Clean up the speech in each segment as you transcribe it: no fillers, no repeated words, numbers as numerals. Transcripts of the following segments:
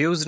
Views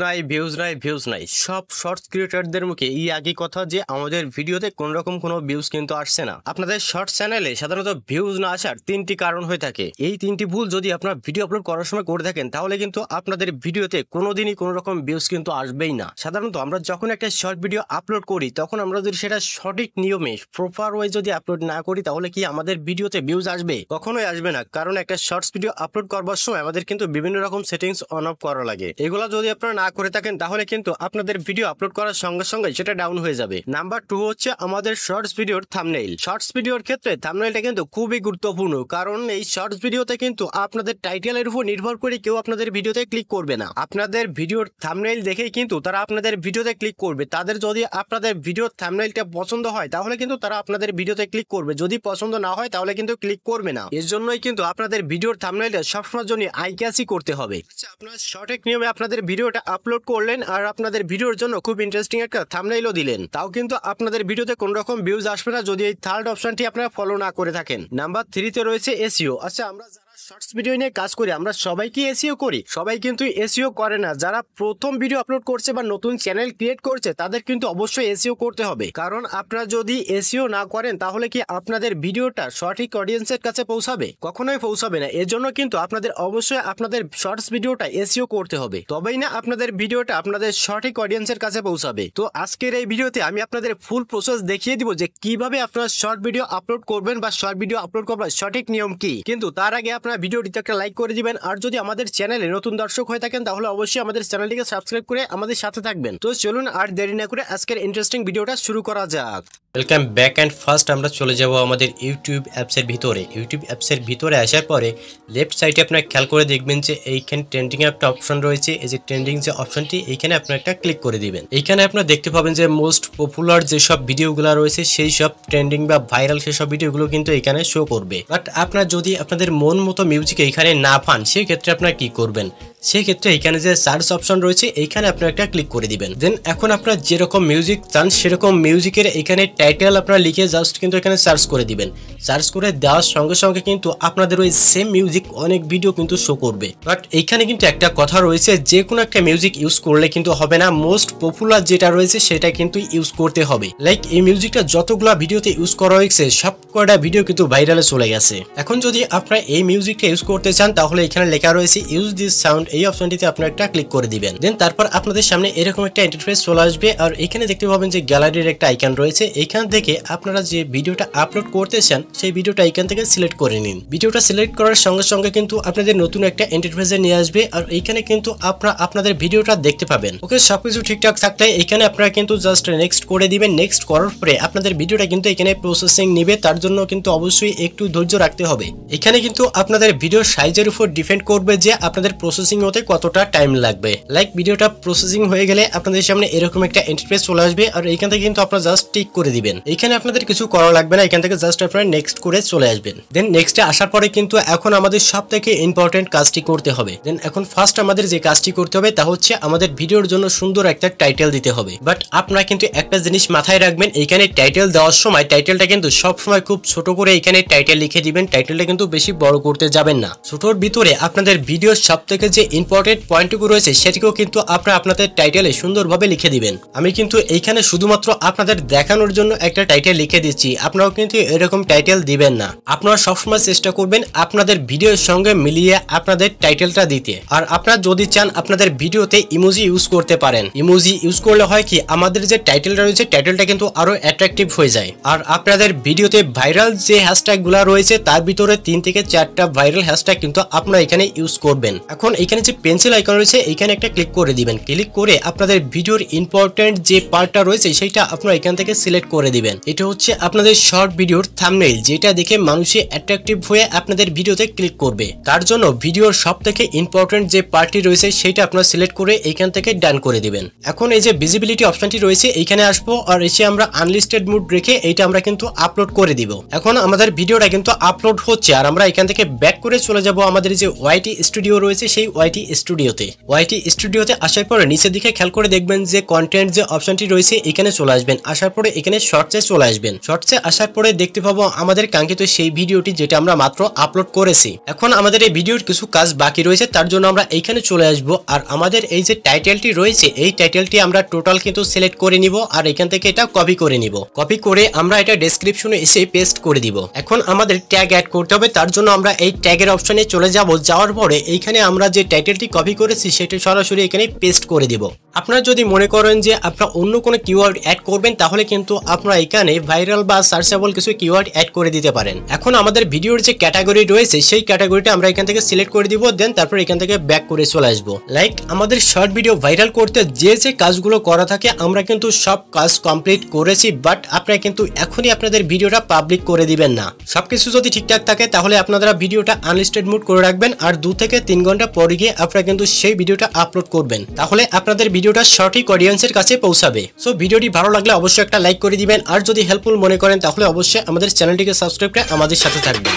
নাই সব shorts ক্রিয়েটরদের মুখে এই একই কথা যে আমাদের ভিডিওতে কোন রকম কোনো ভিউজ কিন্তু আসছে না। আপনাদের শর্টস চ্যানেলে সাধারণত ভিউজ না আসার তিনটি কারণ হয়ে থাকে। এই তিনটি ভুল যদি আপনারা ভিডিও আপলোড করার সময় করে থাকেন তাহলে কিন্তু আপনাদের ভিডিওতে কোনোদিনই কোনো রকম ভিউজ কিন্তু আসবেই না। সাধারণত আমরা যখন একটা শর্ট ভিডিও আপলোড করি তখন আমরা যদি সেটা সঠিক নিয়মে প্রপার ওয়ে যদি আপলোড না করি তাহলে কি আমাদের ভিডিওতে ভিউজ আসবে? কখনোই আসবে না, কারণ একটা শর্টস ভিডিও আপলোড করবার সময় আমাদের কিন্তু বিভিন্ন রকম সেটিংস অন অফ করা লাগে। এগুলো যদি আপনারা না করে থাকেন তাহলে কিন্তু আপনাদের ভিডিও আপলোড করার সঙ্গে সঙ্গে সেটা ডাউন হয়ে যাবে। নাম্বার 2 হচ্ছে আমাদের শর্টস ভিডিওর থাম্বনেইল। শর্টস ভিডিওর ক্ষেত্রে থাম্বনেইলটা কিন্তু খুবই গুরুত্বপূর্ণ, কারণ এই শর্টস ভিডিওতে কিন্তু আপনাদের টাইটেলের উপর নির্ভর করে কেউ আপনাদের ভিডিওতে ক্লিক করবে না। আপনাদের ভিডিওর থাম্বনেইল দেখেই কিন্তু তারা আপনাদের ভিডিওতে ক্লিক করবে। তাদের যদি আপনাদের ভিডিওর থাম্বনেইলটা পছন্দ হয় তাহলে কিন্তু তারা আপনাদের ভিডিওতে ক্লিক করবে, যদি পছন্দ না হয় তাহলে কিন্তু ক্লিক করবে না। এর জন্যই কিন্তু আপনাদের ভিডিওর থাম্বনেইলটা সবসময়ের জন্য আই ক্যাচি করতে হবে। আচ্ছা, আপনারা সঠিক নিয়মে আপনাদের ভিডিওটা আপলোড করলেন আর আপনাদের ভিডিওর জন্য খুব ইন্টারেস্টিং একটা থাম্বনেইলও দিলেন, তাও কিন্তু আপনাদের ভিডিওতে কোন রকম ভিউজ আসবে না যদি এই থার্ড অপশনটি আপনারা ফলো না করে থাকেন। নাম্বার 3 তে রয়েছে এসইও। আচ্ছা, আমরা শর্টস ভিডিও নিয়ে কাজ করি, আমরা সবাই কি এসইও করি? সবাই কিন্তু এসইও করে না। যারা প্রথম ভিডিও আপলোড করছে বা নতুন চ্যানেল ক্রিয়েট করছে তাদের কিন্তু অবশ্যই এসইও করতে হবে, কারণ আপনারা যদি এসইও না করেন তাহলে কি আপনাদের ভিডিওটা সঠিক অডিয়েন্সের কাছে পৌঁছাবে? কখনোই পৌঁছাবে না। এর জন্য কিন্তু আপনাদের অবশ্যই আপনাদের শর্টস ভিডিওটা এসইও করতে হবে, তবেই না আপনাদের ভিডিওটা আপনাদের সঠিক অডিয়েন্সের কাছে পৌঁছাবে। তো আজকের এই ভিডিওতে আমি আপনাদের ফুল প্রসেস দেখিয়ে দিব যে কিভাবে আপনারা শর্ট ভিডিও আপলোড করবেন বা শর্ট ভিডিও আপলোড করবার সঠিক নিয়ম কি। কিন্তু তার আগে আপনারা ভিডিওটিতে একটা লাইক করে দিবেন, আর যদি আমাদের চ্যানেলে নতুন দর্শক হয়ে থাকেন তাহলে অবশ্যই আমাদের চ্যানেলটিকে সাবস্ক্রাইব করে আমাদের সাথে থাকবেন। তো চলুন আর দেরি না করে আজকের ইন্টারেস্টিং ভিডিওটা শুরু করা যাক। ওয়েলকাম ব্যাক অ্যান্ড ফার্স্ট আমরা চলে যাব আমাদের ইউটিউব অ্যাপসের ভিতরে। ইউটিউব অ্যাপসের ভিতরে আসার পরে লেফট সাইডে আপনারা খেয়াল করে দেখবেন যে এইখানে ট্রেন্ডিং এর একটা অপশন রয়েছে। এই যে ট্রেন্ডিং যে অপশনটি, এইখানে আপনারা একটা ক্লিক করে দিবেন। এইখানে আপনারা দেখতে পাবেন যে মোস্ট পপুলার যেসব ভিডিওগুলো রয়েছে সেই সব ট্রেন্ডিং বা ভাইরাল সেসব ভিডিওগুলো কিন্তু এখানে শো করবে। বাট আপনারা যদি আপনাদের মন মতো মিউজিক এইখানে না পান সেক্ষেত্রে আপনারা কি করবেন? সেক্ষেত্রে এখানে যে সার্চ অপশন রয়েছে এইখানে আপনারা একটা ক্লিক করে দিবেন। দেন এখন আপনারা যেরকম মিউজিক চান সেরকম মিউজিকের এখানে টাইটেল আপনারা লিখে জাস্ট কিন্তু এখানে সার্চ করে দিবেন। সার্চ করে দেওয়ার সঙ্গে সঙ্গে কিন্তু আপনাদের ওই সেম মিউজিক অনেক ভিডিও কিন্তু শো করবে। বাট এইখানে কিন্তু একটা কথা রয়েছে, যে কোনো একটা মিউজিক ইউজ করলে কিন্তু হবে না, মোস্ট পপুলার যেটা রয়েছে সেটা কিন্তু ইউজ করতে হবে। লাইক এই মিউজিকটা যতগুলা ভিডিওতে ইউজ করা হয়েছে সব কয়টা ভিডিও কিন্তু ভাইরালে চলে গেছে। এখন যদি আপনারা এই মিউজিকটা ইউজ করতে চান তাহলে এখানে লেখা রয়েছে ইউজ দিস সাউন্ড, এই অপশনটিতে আপনারা একটা ক্লিক করে দিবেন। দেন তারপর আপনাদের সামনে এরকম একটা ইন্টারফেস চলে আসবে, আর এখানে দেখতে পাবেন যে গ্যালারির একটা আইকন রয়েছে। এইখান থেকে আপনারা যে ভিডিওটা আপলোড করতে চান সেই ভিডিওটা এখান থেকে সিলেক্ট করে নিন। ভিডিওটা সিলেক্ট করার সঙ্গে সঙ্গে কিন্তু আপনাদের নতুন একটা ইন্টারফেসে নিয়ে আসবে, আর এইখানে কিন্তু আপনারা আপনাদের ভিডিওটা দেখতে পাবেন। ওকে, সবকিছু ঠিকঠাক থাকলে এখানে আপনারা কিন্তু জাস্ট নেক্সট করে দিবেন। নেক্সট করার পরে আপনাদের ভিডিওটা কিন্তু এখানে প্রসেসিং নেবে, তার জন্য কিন্তু অবশ্যই একটু ধৈর্য রাখতে হবে। এখানে কিন্তু আপনাদের ভিডিও সাইজের উপর ডিপেন্ড করবে যে আপনাদের প্রসেসিং হতে কতটা টাইম লাগবে। লাইক ভিডিওটা প্রসেসিং হয়ে গেলে আপনাদের সামনে এরকম একটা ইন্টারফেস চলে আসবে, আর এইখান থেকে কিন্তু আপনারা জাস্ট টিক করে দিবেন। এখানে আপনাদের কিছু করা লাগবে না, এখান থেকে জাস্ট আপনারা নেক্সট করে চলে আসবেন। দেন নেক্সটে আসার পরে কিন্তু এখন আমাদের সব থেকে ইম্পর্টেন্ট কাজটি করতে হবে। দেন এখন ফার্স্ট আমাদের যে কাজটি করতে হবে তা হচ্ছে আমাদের ভিডিওর জন্য সুন্দর একটা টাইটেল দিতে হবে। বাট আপনারা কিন্তু একটা জিনিস মাথায় রাখবেন, এইখানে টাইটেল দেওয়ার সময় টাইটেলটা কিন্তু সব সময় খুব ছোট করে এখানে টাইটেল লিখে দিবেন। টাইটেলটা কিন্তু বেশি বড় করতে যাবেন না। ছোটর ভিতরে আপনাদের ভিডিওর সব থেকে যে ইম্পর্টেন্ট পয়েন্টটুকু রয়েছে সেটিকেও কিন্তু আপনারা আপনাদের টাইটেলে সুন্দরভাবে লিখে দিবেন। আমি কিন্তু এইখানে শুধুমাত্র আপনাদের দেখানোর জন্য একটা টাইটেল লিখে দিচ্ছি, আপনারাও কিন্তু এরকম টাইটেল দিবেন না। আপনারা সবসময় চেষ্টা করবেন আপনাদের ভিডিওর সঙ্গে মিলিয়ে আপনাদের টাইটেলটা দিতে। আর আপনারা যদি চান আপনাদের ভিডিওতে ইমোজি ইউজ করতে পারেন। ইমোজি ইউজ করলে হয় কি, আমাদের যে টাইটেলটা রয়েছে টাইটেলটা কিন্তু আরো অ্যাট্রাকটিভ হয়ে যায়। আর আপনাদের ভিডিওতে ভাইরাল যে হ্যাশট্যাগ গুলা রয়েছে তার ভিতরে 3 থেকে 4টা ভাইরাল হ্যাশট্যাগ কিন্তু আপনারা এখানে ইউজ করবেন। এখন এখানে যে পেন্সিল আইকন রয়েছে এখানে একটা ক্লিক করে দিবেন। ক্লিক করে আপনাদের ভিডিওর ইম্পর্টেন্ট যে পার্টটা রয়েছে সেটা আপনারা এখান থেকে সিলেক্ট করে দিবেন। এটা হচ্ছে আপনাদের শর্ট ভিডিওর থাম্বনেইল, যেটা দেখে মানুষে অ্যাট্রাকটিভ হয়ে আপনাদের ভিডিওতে ক্লিক করবে। তার জন্য ভিডিওর সব থেকে ইম্পর্টেন্ট যে পার্টটি রয়েছে সেটা আপনারা সিলেক্ট করে এইখান থেকে ডান করে দিবেন। এখন এই যে ভিজিবিলিটি অপশনটি রয়েছে এইখানে আসবো, আর এসে আমরা আনলিস্টেড মোড রেখে এইটা আমরা কিন্তু আপলোড করে দিব। এখন আমাদের ভিডিওটা কিন্তু আপলোড হচ্ছে, আর আমরা এখান থেকে ব্যাক করে চলে যাব আমাদের যে ওয়াইটি স্টুডিও রয়েছে সেই ওয়াইটি স্টুডিওতে। ওয়াইটি স্টুডিওতে আসার পরে নিচের দিকে খেয়াল করে দেখবেন যে কন্টেন্ট যে অপশনটি রয়েছে এখানে চলে আসবেন। আসার পরে এখানে শর্টসে চলে আসবেন। শর্টসে আসার পরে দেখতে পাবো আমাদের কাঙ্ক্ষিত সেই ভিডিওটি যেটা আমরা মাত্র আপলোড করেছি। এখন আমাদের এই ভিডিওর কিছু কাজ বাকি রয়েছে, তার জন্য আমরা এইখানে চলে আসব। আর আমাদের এই যে টাইটেলটি রয়েছে এই টাইটেলটি আমরা টোটাল কিন্তু সিলেক্ট করে নিব আর এখান থেকে এটা কপি করে নিব। কপি করে আমরা এটা ডেসক্রিপশনে এসে পেস্ট করে দিব। এখন আমাদের ট্যাগ অ্যাড করতে হবে, তার জন্য আমরা এই ট্যাগের অপশনে চলে যাব। যাওয়ার পরে এইখানে আমরা যে টাইটেলটি কপি করেছি সেটা সরাসরি এখানে পেস্ট করে দিব। আপনারা যদি মনে করেন যে আপনারা অন্য কোনো কিওয়ার্ড অ্যাড করবেন তাহলে কিন্তু আপনারা এখানে ভাইরাল বা সার্চেবল কিছু কিওয়ার্ড অ্যাড করে দিতে পারেন। এখন আমাদের ভিডিওর যে ক্যাটাগরি রয়েছে সেই ক্যাটাগরিটা আমরা এখান থেকে সিলেক্ট করে দিব, দেন তারপর এখান থেকে ব্যাক করে চলে আসবো। লাইক আমাদের শর্ট ভিডিও ভাইরাল করতে যে যে কাজগুলো করা থাকে আমরা কিন্তু সব কাজ কমপ্লিট করেছি, বাট আপনারা কিন্তু এখনই আপনাদের ভিডিওটা পাবলিক করে দিবেন না। সবকিছু যদি ঠিকঠাক থাকে তাহলে আপনারা ভিডিওটা আনলিস্টেড মোড করে রাখবেন আর 2 থেকে 3 ঘন্টা পরে গিয়ে আপনারা কিন্তু সেই ভিডিওটা আপলোড করবেন, তাহলে আপনাদের ভিডিওটা সঠিক অডিয়েন্সের কাছে পৌঁছাবে। সো ভিডিওটি ভালো লাগলে অবশ্যই একটা লাইক করে দিবেন আর যদি হেল্পফুল মনে করেন তাহলে অবশ্যই আমাদের চ্যানেলটিকে সাবস্ক্রাইব করে আমাদের সাথে থাকবেন।